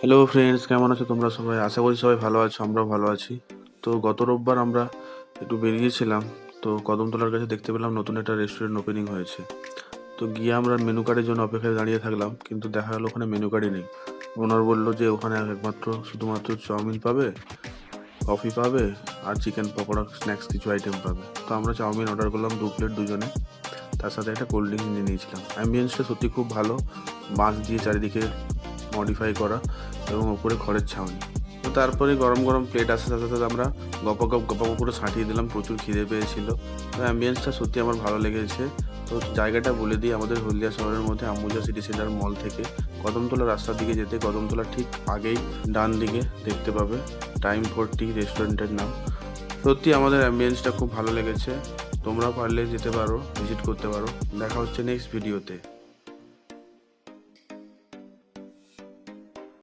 Hello friends, কেমন আছো তোমরা সবাই? আশা করি সবাই ভালো আছো, আমরাও ভালো আছি। তো গত রোববার আমরা একটু বেরিয়েছিলাম। তো কদমতলার কাছে দেখতে পেলাম নতুন একটা রেস্টুরেন্ট ওপেনিং হয়েছে। তো গিয়ে আমরা মেনু কার্ডের জন্য অপেক্ষায় দাঁড়িয়ে থাকলাম, কিন্তু দেখা গেলো ওখানে মেনু কার্ডই নেই। ওনার বললো যে ওখানে শুধুমাত্র চাউমিন পাবে, কফি পাবে, আর চিকেন পকোড়া স্ন্যাক্স কিছু আইটেম পাবে। তো আমরা চাউমিন অর্ডার করলাম 2 প্লেট দুজনে, তার সাথে একটা কোল্ড ড্রিঙ্কস নিয়ে নিয়েছিলাম। অ্যাম্বিয়েন্সটা সত্যি খুব ভালো, বাঁশ দিয়ে চারিদিকে মডিফাই করা এবং ওপরে খড়ের ছাউনি। তো তারপরে গরম গরম প্লেট আসার সাথে সাথে আমরা গপাগপ করে সাঁটিয়ে দিলাম, প্রচুর খিদে পেয়েছিল। তো অ্যাম্বিয়েন্সটা সত্যি আমার ভালো লেগেছে। তো জায়গাটা বলে দিই, আমাদের হলদিয়া শহরের মধ্যে আম্বুজা সিটি সেন্টার মল থেকে কদমতলা রাস্তার দিকে যেতে, কদমতলার ঠিক আগেই ডান দিকে দেখতে পাবে টাইম 40 রেস্টুরেন্টের নাম। সত্যি আমাদের অ্যাম্বিয়েন্সটা খুব ভালো লেগেছে, তোমরা পারলে যেতে পারো, ভিজিট করতে পারো। দেখা হচ্ছে নেক্সট ভিডিওতে।